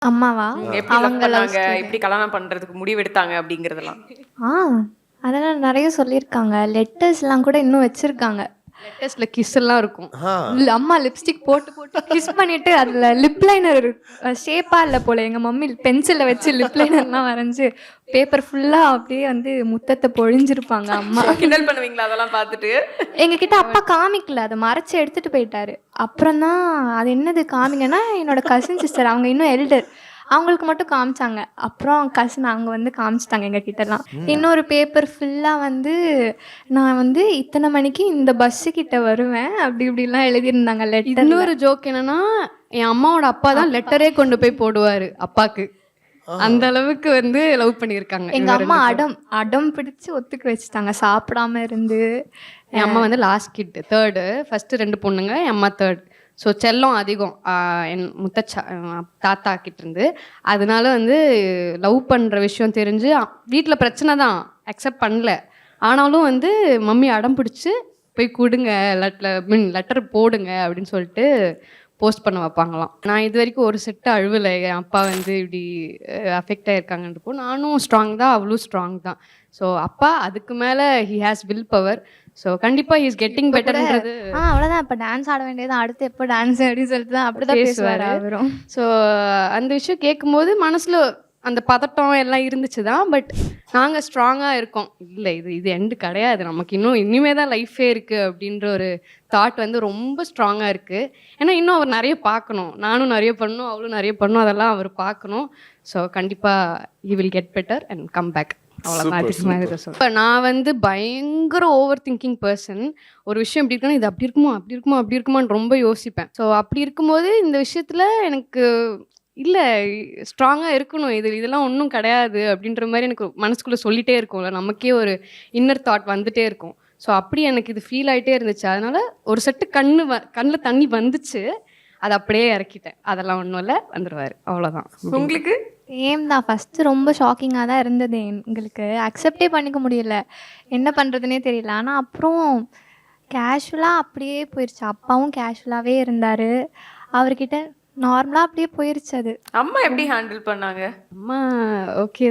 அம்மாவா? எப்படி லவ் அவங்க லவ் பண்ணாங்க, ஸ்டோரி. எப்படி கல்யாணம் பண்றதுக்கு முடிவெடுத்தாங்க அப்படிங்கறதெல்லாம். ஆ அதெல்லாம் நெறைய சொல்லியிருக்காங்க. லெட்டர்ஸ்லாம் கூட இன்னும் வச்சிருக்காங்க. லெட்டர்ஸ்ல கிஸ் எல்லாம் இருக்கும். அம்மா லிப்ஸ்டிக் போட்டு போட்டு கிஸ் பண்ணிட்டு அதுல லிப் லைனர் ஷேப்பா இல்ல போல எங்க மம்மி பென்சில்ல வச்சு லிப் லைனர்லாம் வரைஞ்சு பேப்பர் ஃபுல்லா அப்படியே வந்து முத்தத்தை பொழிஞ்சிருப்பாங்க அம்மா. கிண்டல் பண்ணுவீங்களா அதெல்லாம் பார்த்துட்டு? எங்ககிட்ட அப்பா காமிக்கல, அதை மறைச்சு எடுத்துட்டு போயிட்டாரு. அப்புறம் தான் அது என்னது காமிங்கன்னா என்னோட கசின் சிஸ்டர், அவங்க இன்னும் எல்டர், அவங்களுக்கு மட்டும் காமிச்சாங்க. அப்புறம் கசின் அவங்க வந்து காமிச்சிட்டாங்க எங்ககிட்டலாம். இன்னொரு பேப்பர் ஃபுல்லாக வந்து நான் வந்து இத்தனை மணிக்கு இந்த பஸ்ஸு கிட்ட வருவேன் அப்படி இப்படிலாம் எழுதியிருந்தாங்க லெட்டர். இன்னொரு ஜோக் என்னன்னா, என் அம்மாவோட அப்பா தான் லெட்டரே கொண்டு போய் போடுவாரு அப்பாக்கு. அந்த அளவுக்கு வந்து லவ் பண்ணியிருக்காங்க. எங்க அம்மா அடம் பிடிச்சு ஒத்துக்க வச்சுட்டாங்க சாப்பிடாம இருந்து. என் அம்மா வந்து லாஸ்ட் கிட், தேர்டு. ஃபர்ஸ்ட் 2 பொண்ணுங்க, என் அம்மா தேர்ட். ஸோ செல்லம் அதிகம் என் தாத்தா கிட்ட இருந்து. அதனால வந்து லவ் பண்ணுற விஷயம் தெரிஞ்சு வீட்டில் பிரச்சனை தான், அக்செப்ட் பண்ணல. ஆனாலும் வந்து மம்மி அடம் பிடிச்சி போய் கொடுங்க, லெட்டர் போடுங்க அப்படின்னு சொல்லிட்டு போஸ்ட் பண்ண வைப்பாங்களாம். நான் இது வரைக்கும் ஒரு செட்டு அழுவலை. என் அப்பா வந்து இப்படி அஃபெக்ட் ஆகிருக்காங்கன்றப்போ நானும் ஸ்ட்ராங் தான், அவளும் ஸ்ட்ராங் தான். ஸோ அப்பா அதுக்கு மேலே he has will power. So கண்டிப்பாக ஹி இஸ் கெட்டிங் பெட்டர்ன்றது. அவ்வளோதான், இப்போ டான்ஸ் ஆட வேண்டியதான், அடுத்து எப்போ டான்ஸ் அப்படின்னு சொல்லிட்டு தான் அப்படிதான் பேசுவார் அவரும். ஸோ அந்த விஷயம் கேட்கும்போது மனசில் அந்த பதட்டம் எல்லாம் இருந்துச்சு தான். பட் நாங்கள் ஸ்ட்ராங்காக இருக்கோம். இல்லை இது எண்டு கிடையாது, நமக்கு இனிமே தான் லைஃபே இருக்குது அப்படின்ற ஒரு தாட் வந்து ரொம்ப ஸ்ட்ராங்காக இருக்குது. ஏன்னா இன்னும் அவர் நிறைய பார்க்கணும், நானும் நிறைய பண்ணணும், அவளும் நிறைய பண்ணணும், அதெல்லாம் அவர் பார்க்கணும். ஸோ கண்டிப்பாக he will get better and come back. அவ்வளோதான். நான் வந்து பயங்கர ஓவர் திங்கிங் பர்சன். ஒரு விஷயம் எப்படி இருக்குன்னா, இது அப்படி இருக்குமா அப்படி இருக்குமா அப்படி இருக்குமான்னு ரொம்ப யோசிப்பேன். ஸோ அப்படி இருக்கும்போது இந்த விஷயத்தில் எனக்கு இல்லை ஸ்ட்ராங்காக இருக்கணும், இதெல்லாம் ஒன்றும் கிடையாது அப்படின்ற மாதிரி எனக்கு மனசுக்குள்ளே சொல்லிகிட்டே இருக்கும்ல, நமக்கே ஒரு இன்னர் தாட் வந்துகிட்டே இருக்கும். ஸோ அப்படி எனக்கு இது ஃபீல் ஆகிட்டே இருந்துச்சு. அதனால் ஒரு செட்டு கண்ணில் தண்ணி வந்துச்சு, அதை அப்படியே இறக்கிட்டேன். அதெல்லாம் ஒன்றும் இல்லை, வந்துடுவார், அவ்வளோதான். உங்களுக்கு சேம் தான். ஃபஸ்ட்டு ரொம்ப ஷாக்கிங்காக தான் இருந்தது எங்களுக்கு, அக்செப்டே பண்ணிக்க முடியல, என்ன பண்ணுறதுனே தெரியல. ஆனால் அப்புறம் கேஷுவலாக அப்படியே போயிடுச்சு. அப்பாவும் கேஷுவலாகவே இருந்தார், அவர்கிட்ட நார்மலாக அப்படியே போயிடுச்சு. அது அம்மா எப்படி ஹேண்டில் பண்ணாங்க? அம்மா ஓகே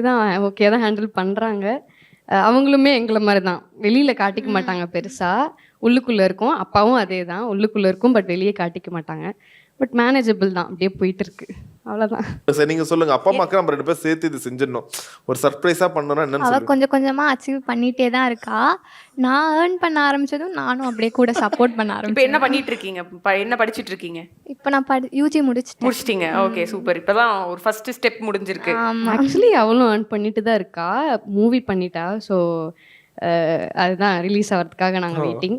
தான் ஹேண்டில் பண்ணுறாங்க. அவங்களுமே எங்களை மாதிரி தான், வெளியில் காட்டிக்க மாட்டாங்க பெருசாக, உள்ளுக்குள்ளே இருக்கும். அப்பாவும் அதே தான், உள்ளுக்குள்ளே இருக்கும், பட் வெளியே காட்டிக்க மாட்டாங்க. பட் மேனேஜபிள் தான், அப்படியே போயிட்டு இருக்கு, அவ்வளோதான். சரி, நீங்கள் சொல்லுங்கள். அப்பா அம்மாக்கு நம்ம 2 பேர் சேர்த்து இது செஞ்சிடணும், ஒரு சர்ப்ரைஸாக பண்ணணும்னா என்னன்னு அவள் கொஞ்சம் கொஞ்சமாக அச்சீவ் பண்ணிகிட்டே தான் இருக்கா. நான் ஏர்ன் பண்ண ஆரம்பித்ததும் நானும் அப்படியே கூட சப்போர்ட் பண்ண இப்போ ஆரம்பிச்சேன். என்ன பண்ணிட்டு இருக்கீங்க? என்ன படிச்சிட்டு இருக்கீங்க? இப்போ நான் யூஜி முடிச்சிட்டீங்க? Okay, super. இப்போதான் ஒரு ஃபர்ஸ்ட் ஸ்டெப் முடிஞ்சிருக்கு. ஆக்சுவலி அவளும் ஏர்ன் பண்ணிட்டு தான் இருக்கா, மூவி பண்ணிட்டா. ஸோ அதுதான் ரிலீஸ் ஆகிறதுக்காக நாங்கள் வெயிட்டிங்.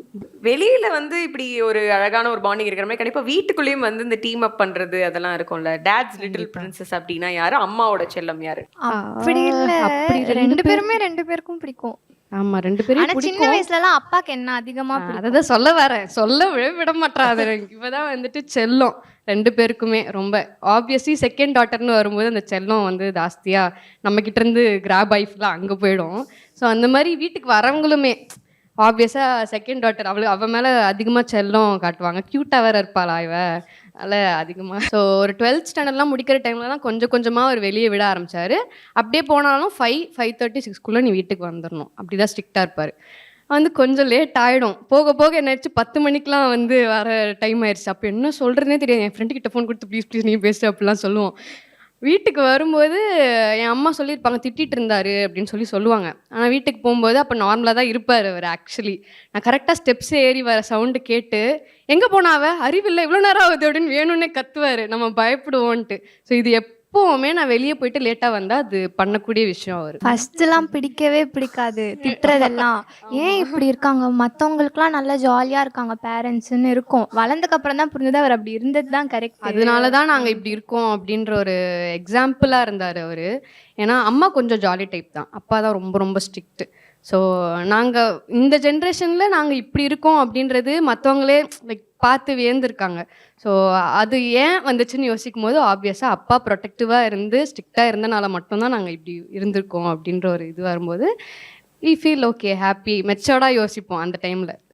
வெளியில வந்து இப்படி ஒரு அழகான ஒரு பாண்டிங் இருக்கிற மாதிரி கண்டிப்பா வீட்டுக்குள்ளேயும் வந்து இந்த டீம் அப் பண்றது அதெல்லாம் இருக்கும்ல. டேட்ஸ் லிட்டில் பிரின்சஸ் அப்படின்னா யாரு? அம்மாவோட செல்லம் யாரு? அப்படி இல்லை, அப்படி 2 பேருக்கும் பிடிக்கும். ஆமா, 2 பேரும். ஆனா சின்ன வயசுலலாம் அப்பாக்கு என்ன அதிகமா அதான் சொல்ல விட மாட்டாது. இப்பதான் வந்துட்டு செல்லம் 2 பேருக்குமே ரொம்ப ஆப்வியஸ்லி. செகண்ட் டாட்டர்னு வரும்போது அந்த செல்லம் வந்து ஜாஸ்தியா நம்ம கிட்ட இருந்து கிராப் ஆயிஃப்லாம் அங்கே போயிடும். ஸோ அந்த மாதிரி வீட்டுக்கு வரவங்களுமே ஆப்வியஸாக செகண்ட் டாட்டர் அவள் மேலே அதிகமாக செல்லம் காட்டுவாங்க. க்யூட்டாக வேறு இருப்பாளா இவ, அதில் அதிகமாக. ஸோ ஒரு 12th ஸ்டாண்டர்ட்லாம் முடிக்கிற டைமில் தான் கொஞ்சம் கொஞ்சமாக அவர் வெளியே விட ஆரம்பித்தார். அப்படியே போனாலும் 5:30 6க்குள்ளே நீ வீட்டுக்கு வந்துடணும், அப்படி தான் ஸ்ட்ரிக்டாக இருப்பார். வந்து கொஞ்சம் லேட் ஆகிடும், போக போக என்ன ஆயிடுச்சு 10 மணிக்கெலாம் வந்து வர டைம் ஆயிடுச்சு. அப்போ என்ன சொல்கிறதுனே தெரியாது. என் ஃப்ரெண்டுக்கிட்ட ஃபோன் கொடுத்து ப்ளீஸ் நீ பேசு அப்படிலாம் சொல்லுவோம். வீட்டுக்கு வரும்போது என் அம்மா சொல்லியிருப்பாங்க, திட்டிகிட்டு இருந்தாரு அப்படின்னு சொல்லுவாங்க. ஆனால் வீட்டுக்கு போகும்போது அப்போ நார்மலாக தான் இருப்பார் அவர். ஆக்சுவலி நான் கரெக்டாக ஸ்டெப்ஸ் ஏறி வர சவுண்டு கேட்டு எங்கே போனாவ, அறிவில்லை இவ்வளோ நேரம் ஆகுது அப்படின்னு வேணும்னே கத்துவார், நம்ம பயப்படுவோன்ட்டு. ஸோ இது எப்போவுமே நான் வெளியே போயிட்டு லேட்டாக வந்தால் அது பண்ணக்கூடிய விஷயம். அவர் ஃபர்ஸ்ட்லாம் பிடிக்கவே பிடிக்காது, திட்டுறதெல்லாம். ஏன் இப்படி இருக்காங்க, மற்றவங்களுக்குலாம் நல்லா ஜாலியாக இருக்காங்க பேரண்ட்ஸ்ன்னு இருக்கும். வளர்ந்ததுக்கு அப்புறம் தான் புரிஞ்சது அவர் அப்படி இருந்தது தான் கரெக்ட். அதனால தான் நாங்கள் இப்படி இருக்கோம் அப்படின்ற ஒரு எக்ஸாம்பிளாக இருந்தார் அவர். ஏன்னா அம்மா கொஞ்சம் ஜாலி டைப் தான், அப்பா தான் ரொம்ப ரொம்ப ஸ்ட்ரிக்ட். ஸோ நாங்கள் இந்த ஜென்ரேஷனில் நாங்கள் இப்படி இருக்கோம் அப்படின்றது மற்றவங்களே லைக் பார்த்து வியந்திருக்காங்க. ஸோ அது ஏன் வந்துச்சுன்னு யோசிக்கும் போது ஆப்வியஸாக அப்பா ப்ரொடெக்டிவாக இருந்து ஸ்ட்ரிக்டாக இருந்தனால மட்டும்தான் நாங்கள் இப்படி இருந்திருக்கோம் அப்படின்ற ஒரு இது வரும்போது வி ஃபீல் ஓகே, ஹாப்பி, மெச்சோர்டாக யோசிப்போம் அந்த டைமில்.